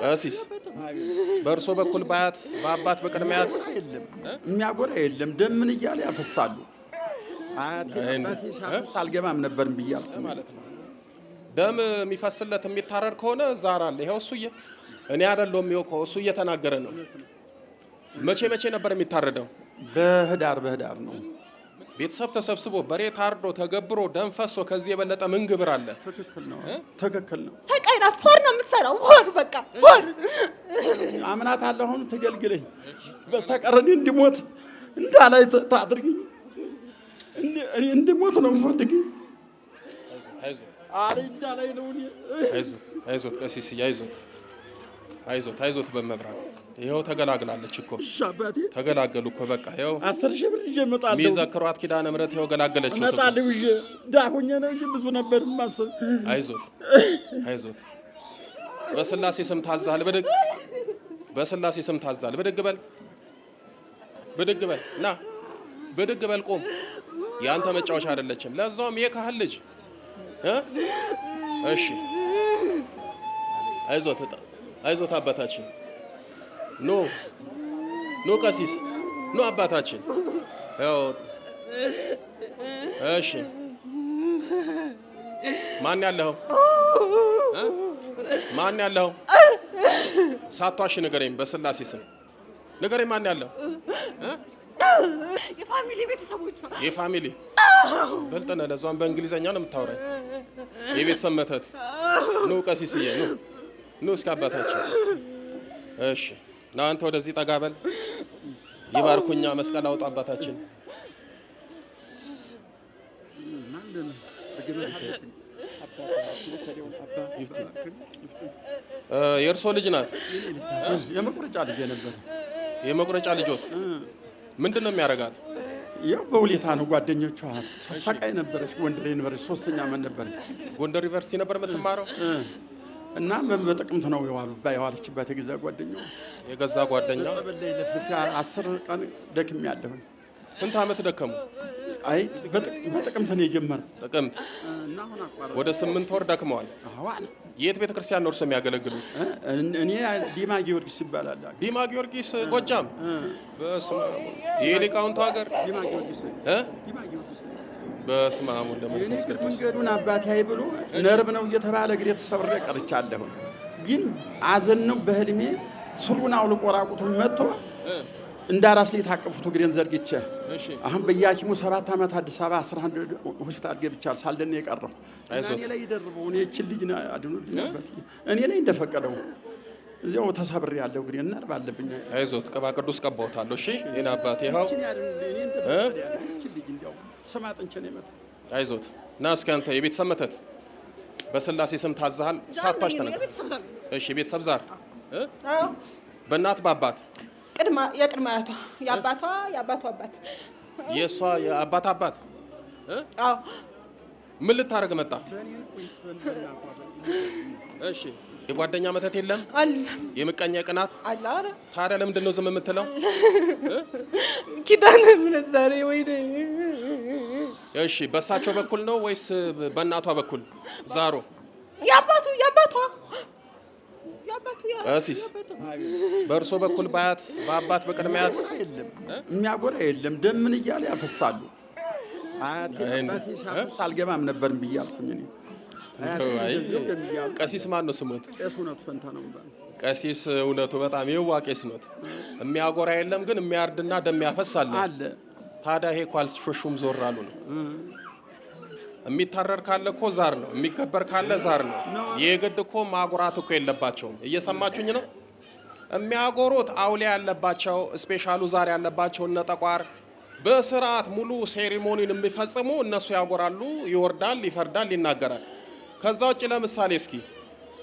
ቀሲስ በእርሶ በኩል ባያት በአባት በቅድሚያት የለም የሚያጎራ የለም። ደምን እያለ ያፈሳሉ። አያት አባቴ ሲያፈስ አልገባም ነበርም ብያለሁ ማለት ነው። ደም የሚፈስለት የሚታረድ ከሆነ ዛር አለ። ይሄው እኔ አይደለሁም ይወቀው እሱ እየተናገረ ነው። መቼ ነበር የሚታረደው? በህዳር ነው። ቤተሰብ ተሰብስቦ በሬ ታርዶ ተገብሮ ደም ፈሶ ከዚህ የበለጠ ምን ግብር አለ? ትክክል ነው። ሰቃይናት ፎር ነው የምትሰራው። ፎር በቃ ፎር አምናት አለ። አሁን ትገልግለኝ በስተቀር እኔ እንድሞት እንዳላይ ታድርግኝ። እኔ እንድሞት ነው የምፈልገው። አሬ እንዳላይ ነው። አይዞት ቀሲስ አይዞት በመብራት ይሄው ተገላግላለች እኮ። አባቴ ተገላገሉ እኮ በቃ ይሄው 10,000 ብር ይዤ እመጣለሁ። ሚዘክሯት ኪዳነ ምሕረት ይሄው ገላገለች እኮ። እመጣለሁ ይዤ ዳሁኛ ነው እንጂ ብዙ ነበር ማሰብ። አይዞት በስላሴ ስም ታዛል። በስላሴ ስም ታዛል። ብድግ በል ና ብድግ በል ቆም። ያንተ መጫወቻ አይደለችም። ለዛውም የካህን ልጅ እሺ አይዞት አባታችን ኖ ቀሲስ ኖ አባታችን ያው እሺ ማን ያለው ሳቷሽ ንገረኝ። በስላሴ ስም ንገረኝ። ማን ያለው የፋሚሊ ቤተሰቦች የፋሚሊ በልጠነ ለዛም በእንግሊዘኛ ነው የምታወራኝ። የቤተሰብ መተት ኖ ቀሲስዬ ኖ እስከ አባታችን እሺ ና አንተ ወደዚህ ጠጋ በል። ይባርኩኛ መስቀል አውጣ አባታችን። የእርሶ ልጅ ናት? የመቁረጫ ልጅ ነበር። የመቁረጫ ልጆት ምንድን ነው የሚያረጋት? ያው በውለታ ነው። ጓደኞቿ ተሳቃይ ነበረች። ጎንደር ዩኒቨርሲቲ 3ኛ ዓመት ነበር። ጎንደር ዩኒቨርሲቲ ነበር የምትማረው እና በጥቅምት ነው የዋለችበት የገዛ ጓደኛው በለይ 10 ቀን ደክሜያለሁ። ስንት ዓመት ደከሙ? አይ በጥቅምት ነው የጀመረው። ጥቅምት እና አሁን አቋራጭ ወደ 8 ወር ደክመዋል። አዋን የት ቤተክርስቲያን ነው እርሶ የሚያገለግሉት? እኔ ዲማ ጊዮርጊስ ይባላል። ዲማ ጊዮርጊስ ጎጃም። በስመ አብ የሊቃውንቱ ሀገር ዲማ ጊዮርጊስ በስመ አብ ወመንፈስ ቅዱስ። መንገዱን አባቴ አይብሉ ነርብ ነው እየተባለ እግሬ ተሰብሬ ቀርቻለሁ። ግን አዘን ነው በህልሜ ስሩን አውልቆ ራቁቱን መጥቶ እንዳራስ ላይ ታቀፉት እግሬን ዘርግቼ አሁን በያኪሙ 7 ዓመት አዲስ አበባ 11 ሆስፒታል ገብቻለሁ። ሳልደነ የቀረው እኔ ላይ ይደርበው እኔ እቺ ልጅ አድኑልኝ ነበር። እኔ ላይ እንደፈቀደው እዚያው ተሰብሬ ያለው እግሬን ነርብ አለብኝ። አይዞት ቅባ ቅዱስ ቀባውታለሁ። እሺ የኔ አባቴ ይኸው እቺ ልጅ እንዲያው ሰማጥንቼ ነው የመጣው። አይዞት ና እስኪ አንተ የቤተሰብ መተት በስላሴ ስም ታዛሃል። ሳቷሽ ተነገር። እሺ የቤተሰብ ዛር በእናት በአባት የቅድመ አያቷ የአባቷ አባት የእሷ የአባት አባት አዎ ምን ልታረግ መጣ? እሺ የጓደኛ መተት የለም አለ። የምቀኛ ቅናት አለ። አረ ታዲያ ለምንድን ነው ዝም የምትለው? ኪዳነ ምሕረት ዛሬ ወይ እሺ በእሳቸው በኩል ነው ወይስ በእናቷ በኩል ዛሮ? የአባቷ ቀሲስ በእርሶ በኩል ባያት በአባት በቅድሚያት የለም የሚያጎራ የለም። ደምን እያለ ያፈሳሉ። አያት አባቴ ሲያፈስ አልገባም ነበርም ብያለሁኝ እኔ። ቀሲስ ማን ነው ስሙት? ቄስ እውነቱ ፈንታ ነው ማለት። ቀሲስ እውነቱ በጣም የዋ ቄስ ነው። የሚያጎራ የለም ግን የሚያርድና ደም ያፈሳል አለ። ታዲያ ይሄ ኳልስ ሾሹም ዞር አሉ ነው። የሚታረር ካለ እኮ ዛር ነው፣ የሚከበር ካለ ዛር ነው። የግድ እኮ ማጎራት እኮ የለባቸውም። እየሰማችሁኝ ነው? የሚያጎሩት አውሊያ ያለባቸው ስፔሻሉ ዛር ያለባቸው እነ ጠቋር በስርዓት ሙሉ ሴሪሞኒን የሚፈጽሙ እነሱ ያጎራሉ። ይወርዳል፣ ይፈርዳል፣ ይናገራል። ከዛ ውጭ ለምሳሌ እስኪ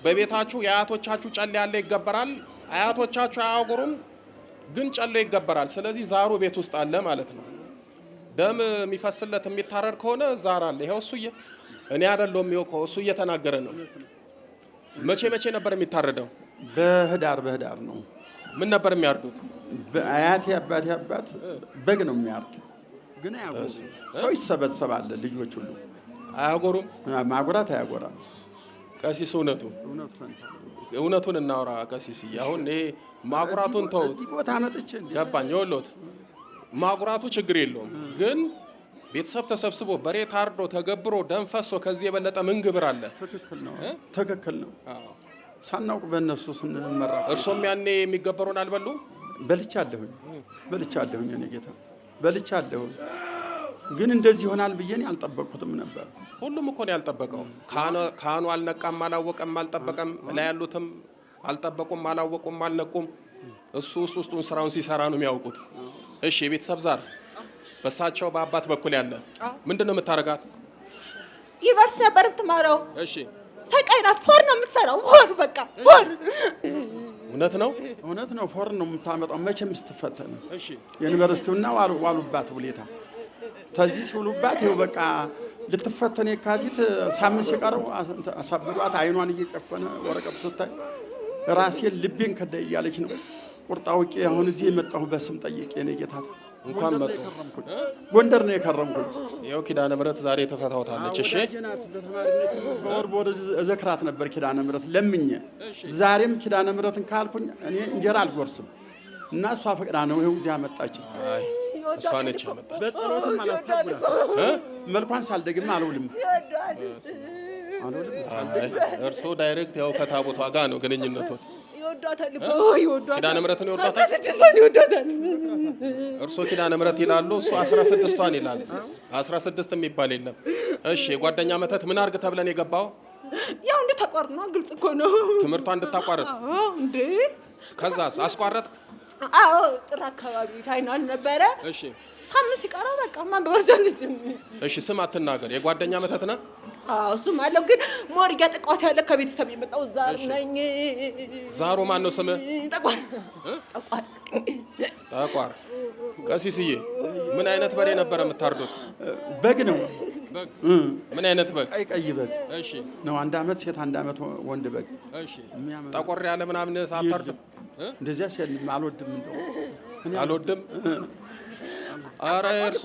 በቤታችሁ የአያቶቻችሁ ጨሌ ያለ ይገበራል። አያቶቻችሁ አያጉሩም፣ ግን ጨሌ ይገበራል። ስለዚህ ዛሩ ቤት ውስጥ አለ ማለት ነው። ደም የሚፈስለት የሚታረድ ከሆነ ዛር አለ። ይሄው እኔ አይደለሁም ይኸው እሱ እየተናገረ ነው። መቼ ነበር የሚታረደው? በህዳር ነው። ምን ነበር የሚያርዱት? በአያቴ አባቴ አባት በግ ነው የሚያርድ። ግን አያጎሩም። ሰው ይሰበሰባል፣ ልጆች ሁሉ አያጎሩም። ማጉራት አያጎራም። ቀሲስ እውነቱን እናውራ። ቀሲስ አሁን ይሄ ማጉራቱን ተው። እዚህ ቦታ መጥቼ ገባኝ። ይኸውልዎት ማጉራቱ ችግር የለውም፣ ግን ቤተሰብ ተሰብስቦ በሬ ታርዶ ተገብሮ ደም ፈሶ ከዚህ የበለጠ ምን ግብር አለ? ትክክል ነው። ሳናውቅ በእነሱ ስንመራ እርሶም ያኔ የሚገበሩን አልበሉ? በልቻለሁኝ እኔ ጌታ በልቻለሁኝ። ግን እንደዚህ ይሆናል ብዬን ያልጠበቅኩትም ነበር። ሁሉም እኮ ነው ያልጠበቀው። ካህኑ አልነቃም፣ አላወቀም፣ አልጠበቀም። ላይ ያሉትም አልጠበቁም፣ አላወቁም፣ አልነቁም። እሱ ውስጡን ስራውን ሲሰራ ነው የሚያውቁት። እሺ የቤተሰብ ዛር በሳቸው በአባት በኩል ያለ ምንድነው የምታረጋት? ዩኒቨርሲቲ ነበር የምትማረው። እሺ ሰቃይ ናት። ፎር ነው የምትሰራው። በቃ ፎር። እውነት ነው። ፎር ነው የምታመጣው። መቼም ስትፈተን እሺ ዩኒቨርሲቲውና ዋሉባት ውሌታ ተዚህ ሲውሉባት ይኸው በቃ ልትፈተን የካቲት ሳምንት ሲቀረው አሳብዷት አይኗን እየጨፈነ ወረቀቱ ስታይ ራሴን ልቤን ከዳ እያለች ነው። ቁርጣ አውቄ አሁን እዚህ የመጣሁ በስም ጠይቄ ነው ጌታታ። እንኳን መጡ። ጎንደር ነው የከረምኩኝ። ይኸው ኪዳነ ምሕረት ዛሬ ተፈታውታለች። እሺ በወር እዘክራት ነበር ኪዳነ ምሕረት ለምኜ። ዛሬም ኪዳነ ምሕረትን ካልኩኝ እኔ እንጀራ አልጎርስም እና እሷ ፈቅዳ ነው ይኸው እዚህ አመጣችኝ። እሷ ነች ያመጣች። በጸሎትም አላስታውላ መልኳን ሳልደግም አልውልም። እርሶ ዳይሬክት ያው ከታቦቷ ጋር ነው ግንኙነቶት። ይወዷታል እኮ ኪዳነ ምሕረትን ይወዷታል። እርሶ ኪዳነ ምሕረት ይላሉ፣ እሱ 16ቷን ይላል። 16 የሚባል የለም። እሺ የጓደኛ መተት ምን አርግ ተብለን የገባው? ያው እንድታቋርጥ ነው። ግልጽ እኮ ነው። ትምህርቷ እንድታቋርጥ እንዴ? ከዛስ አስቋረጥክ? አዎ ጥር አካባቢ ፋይናል ነበረ። እሺ ሳምንት ሲቀረው በቃ ማንበርጃለች። እሺ ስም አትናገር። የጓደኛ መተት ነህ? አዎ ስም አለው፣ ግን ሞር እያጠቃኋት ያለ ከቤተሰብ የመጣው ዛር ነኝ። ዛሩ ማን ነው ስምህ? ጠቋር። ቀሲስዬ ምን አይነት በሬ ነበረ የምታርዱት? በግ ነው። ምን አይነት በግ? ቀይ በግ እሺ ነው። 1 ዓመት ሴት 1 ዓመት ወንድ በግ። እሺ ጠቆር ያለ ምናምን ሳታርዱ? እንደዚያ ሲል አልወድም። አልወድም። አረ እርሶ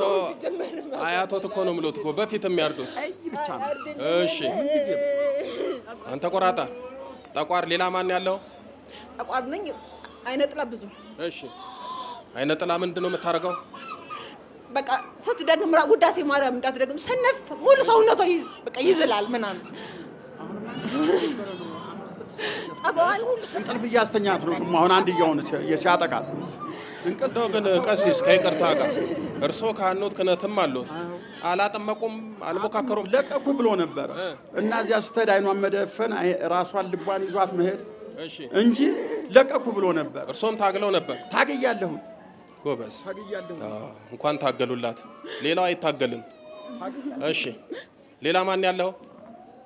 አያቶት እኮ ነው የምሎት እኮ በፊት የሚያርዱት ብቻ ነው። እሺ አንተ ቆራጣ ጠቋር፣ ሌላ ማን ያለው? ጠቋር ነኝ። አይነ ጥላ ብዙ። እሺ አይነ ጥላ ምንድን ነው የምታደርገው? በቃ ስትደግም ውዳሴ ማርያም እንዳትደግም ስነፍ ሙሉ ሰውነቷ በቃ ይዝላል ምናምን። ጸባዋን ሁሉ እንቅልፍ እያስተኛት ነው። አሁን አንድ እያሆነ ሲያጠቃት እንቅልፍ ግን ቀሲስ ከይቅርታ ጋር እርሶ ካህኖት ክህነትም አሉት። አላጠመቁም? አልሞካከሩም? ለቀኩ ብሎ ነበረ እና እዚያ ስትሄድ አይኗን መደፈን ራሷን ልቧን ይዟት መሄድ እንጂ ለቀኩ ብሎ ነበር። እርሶም ታግለው ነበር? ታግያለሁ። ጎበዝ እንኳን ታገሉላት። ሌላው አይታገልም። እሺ ሌላ ማን ያለው?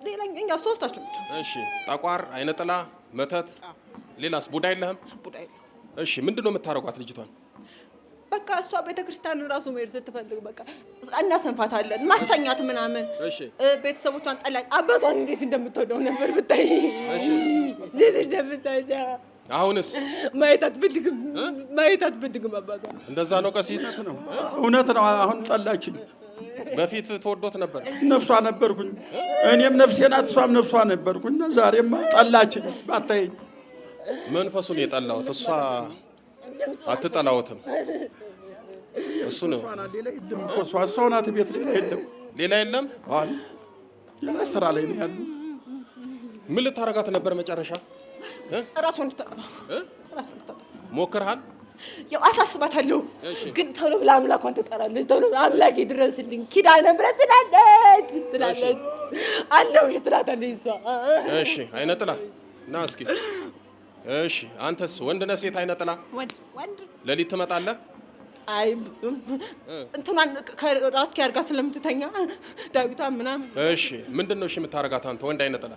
ሌላኛ ሶስታችሁ። እሺ ጠቋር፣ አይነ ጥላ፣ መተት፣ ሌላስ? ቡዳ የለህም? ቡዳ የለም። እሺ ምንድነው የምታረጓት ልጅቷን? በቃ እሷ ቤተክርስቲያን ራሱ መሄድ ስትፈልግ በቃ እናሰንፋታለን፣ ማስተኛት ምናምን። እሺ ቤተሰቦቿን ጠላቅ፣ አባቷን እንዴት እንደምትወደው ነበር ብታይ። እሺ እንዴት እንደምትወዳ አሁንስ ማየት አትፈልግም አባቷ። እንደዛ ነው ቀሲስ? እውነት ነው። አሁን ጠላችኝ። በፊት ተወዶት ነበር? ነፍሷ ነበርኩኝ። እኔም ነፍሴ ናት፣ እሷም ነፍሷ ነበርኩኝ። ዛሬማ ጠላችኝ። ባታየኝ መንፈሱን የጠላሁት እሷ አትጠላውትም። እሱ ነው ሰው ናት። ቤት ሌላ የለም። ሌላ ስራ ላይ ነው ያሉ። ምን ልታረጋት ነበር መጨረሻ? ራሷን እንድታጠፋ ሞክርሃል? ያው አሳስባታለሁ፣ ግን ቶሎ ብላ አምላኳን ትጠራለች። ቶሎ አምላኬ ድረስልኝ ኪዳነ ምሕረት ትላለች አለው ትላታለች እሷ። እሺ አይነ ጥላ ና እስኪ። እሺ አንተስ ወንድ ነህ ሴት? አይነ ጥላ ወንድ። ሌሊት ትመጣለህ? አይ እንትናን ከራስኪ አድርጋ ስለምትተኛ ዳዊቷን ምናምን። እሺ ምንድን ነው እሺ የምታረጋት አንተ ወንድ አይነ ጥላ?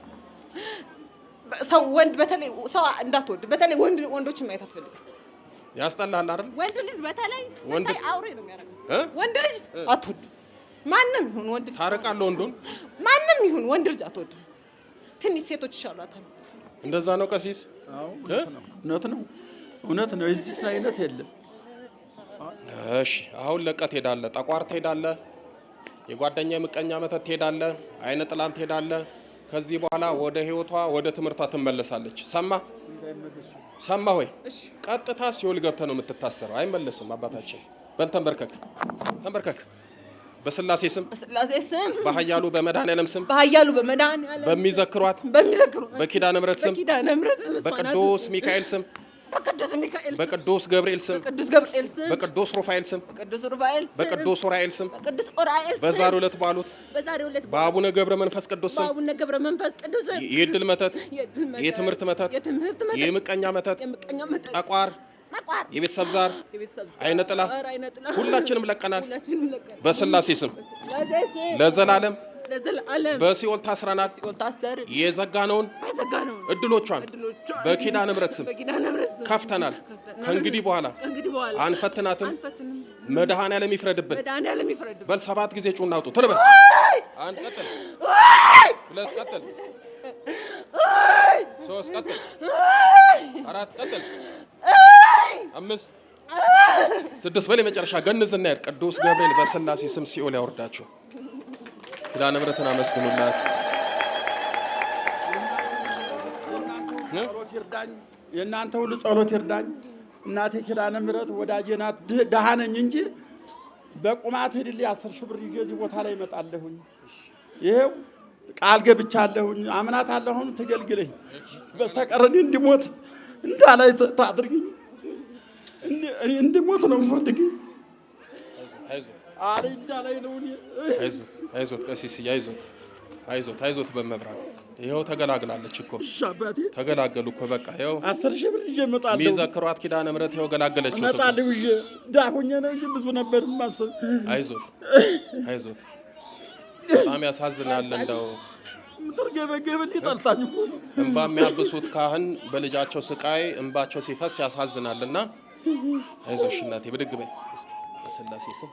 ሰው ወንድ በተለይ ሰው እንዳትወድ በተለይ ወንዶችን ማየት አትፈልግም። ያስጠላል አይደል? ወንድ ልጅ በተለይ ወንድ አውሬ ነው የሚያደርገው። ወንድ ልጅ አትወድ ማንም ይሁን ወንድ ልጅ ታረቃለህ። ወንዱን ማንም ይሁን ወንድ ልጅ አትወድ። ትንሽ ሴቶች ይሻሏታል። እንደዛ ነው ቀሲስ? አዎ እውነት ነው። እዚህ አይነት የለም። እሺ አሁን ለቀህ ትሄዳለህ፣ ጠቋር ትሄዳለህ፣ የጓደኛ የምቀኛ መተት ትሄዳለህ፣ አይነ ጥላን ትሄዳለህ። ከዚህ በኋላ ወደ ህይወቷ ወደ ትምህርቷ ትመለሳለች። ሰማ ሆይ ቀጥታ ሲኦል ገብተህ ነው የምትታሰረው። አይመለስም። አባታችን በል ተንበርከክ። በስላሴ ስም በኃያሉ በመድኃኔዓለም ስም በሚዘክሯት በኪዳነ ምሕረት ስም በቅዱስ ሚካኤል ስም በቅዱስ ገብርኤል ስም በቅዱስ ሩፋኤል ስም በቅዱስ ኡራኤል ስም በዛሬው ዕለት ባሉት በአቡነ ገብረ መንፈስ ቅዱስ ስም የዕድል መተት፣ የትምህርት መተት፣ የምቀኛ መተት፣ ጠቋር፣ የቤተሰብ ዛር፣ አይነ ጥላ ሁላችንም ለቀናል። በስላሴ ስም ለዘላለም በሲኦል ታስረናል። የዘጋነውን እድሎቿን በኪዳነ ምሕረት ስም ከፍተናል። ከእንግዲህ በኋላ አንፈትናትም። መድኃኔዓለም ይፍረድብን። በል 7 ጊዜ ጩና አውጡ። ትልበል 1 ቀጥል፣ 2 ቀጥል፣ 3 ቀጥል፣ 4 ቀጥል፣ 5 6 በል የመጨረሻ ገንዝና ያድ ቅዱስ ገብርኤል በስላሴ ስም ሲኦል ያወርዳችሁ። ኪዳነ ምሕረትን አመስግኑላት። የእናንተ ሁሉ ጸሎት ይርዳኝ። እናቴ ኪዳነ ምሕረት ወዳጄ ናት። ደሃ ነኝ እንጂ በቁማት ሄድልኝ 10 ሺህ ብር ይዤ እዚህ ቦታ ላይ እመጣለሁኝ። ይሄው ቃል ገብቻለሁኝ። አምናታለሁ። አሁን ትገልግለኝ። በስተቀር እኔ እንድሞት እንዳላይ ታድርግኝ። እኔ እንድሞት ነው የምፈልገው። አሬ እንዳላይ ነው እኔ። አይዞት ቀሲስ አይዞት በመብራት ይኸው ተገላግላለች እኮ። እሺ አባቴ ተገላገሉ እኮ በቃ ይኸው 10 ሺህ ብር ይዤ እመጣለሁ። የሚዘክሯት ኪዳነ ምሕረት ይኸው ገላገለችው እኮ። እመጣለሁ ይዤ ዳሁኜ ነው እንጂ ብዙ ነበር ማሰብ። አይዞት በጣም ያሳዝናል። እንደው ምትርገበገበል ይጣልታኝ እኮ እንባ የሚያብሱት ካህን በልጃቸው ስቃይ እንባቸው ሲፈስ ያሳዝናልና አይዞሽ እናቴ ብድግ በይ እስኪ በስላሴ ስም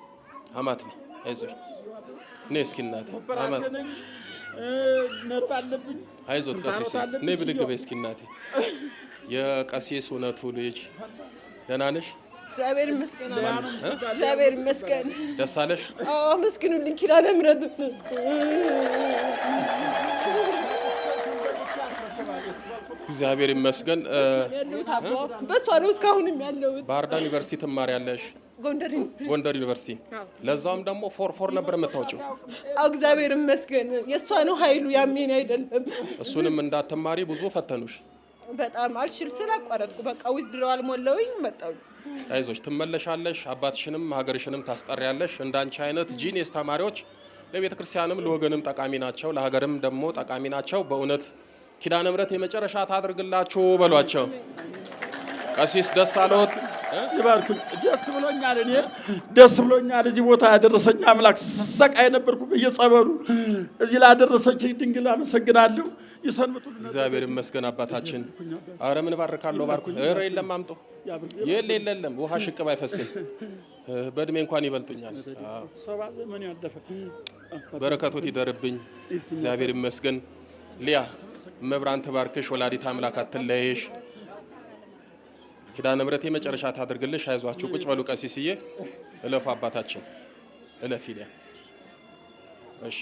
አማት ነኝ። አይዞሽ ነይ እስኪ እናቴ አማት ነርብ አለብኝ። አይዞት ቀሲስ ነይ ብድግ በይ እስኪ እናቴ። የቀሲስ እውነቱ ልጅ ደህና ነሽ? እግዚአብሔር ይመስገን። እግዚአብሔር ይመስገን። ደስ አለሽ? አዎ አመስግኑልኝ ኪዳነ ምሕረት። እግዚአብሔር ይመስገን። በሷ ነው እስካሁንም ያለሁት። ባህር ዳር ዩኒቨርሲቲ ትማሪያለሽ? ጎንደር ዩኒቨርሲቲ። ለዛውም ደግሞ 4 ነበር የምታወጪው። እግዚአብሔር ይመስገን። የሷ ነው ኃይሉ ያሜን አይደለም። እሱንም እንዳትማሪ ብዙ ፈተኑሽ። በጣም አልችል ስላቋረጥኩ በቃ ዊዝድሮው አልሞላውኝ መጣሁ። አይዞሽ ትመለሻለሽ። አባትሽንም ሀገርሽንም ታስጠሪያለሽ። እንዳንቺ አይነት ጂኒየስ ተማሪዎች ለቤተ ክርስቲያንም ለወገንም ጠቃሚ ናቸው፣ ለሀገርም ደግሞ ጠቃሚ ናቸው። በእውነት ኪዳነ ምሕረት የመጨረሻ ታድርግላችሁ በሏቸው። ቀሲስ ደስ አለዎት? ይባርኩኝ። ደስ ብሎኛል። እኔ ደስ ብሎኛል። እዚህ ቦታ ያደረሰኝ አምላክ ስሰቃይ ነበርኩ በየጸበሉ እዚህ ላደረሰች ድንግል አመሰግናለሁ። ይሰንብቱ። እግዚአብሔር ይመስገን አባታችን። አረ ምን ባርካለሁ። ባርኩ። እረ የለም አምጦ የለም ውሃ ሽቅብ አይፈስም። በእድሜ እንኳን ይበልጡኛል። 70 ዘመን ያለፈ በረከቶት ይደርብኝ። እግዚአብሔር ይመስገን። ሊያ መብራን ተባርክሽ። ወላዲተ አምላክ አትለይሽ። ኪዳነ ምሕረት የመጨረሻ ታድርግልሽ። አይዟችሁ ቁጭ በሉ ቀሲስዬ። እለፉ አባታችን እለፊ ሊያ። እሺ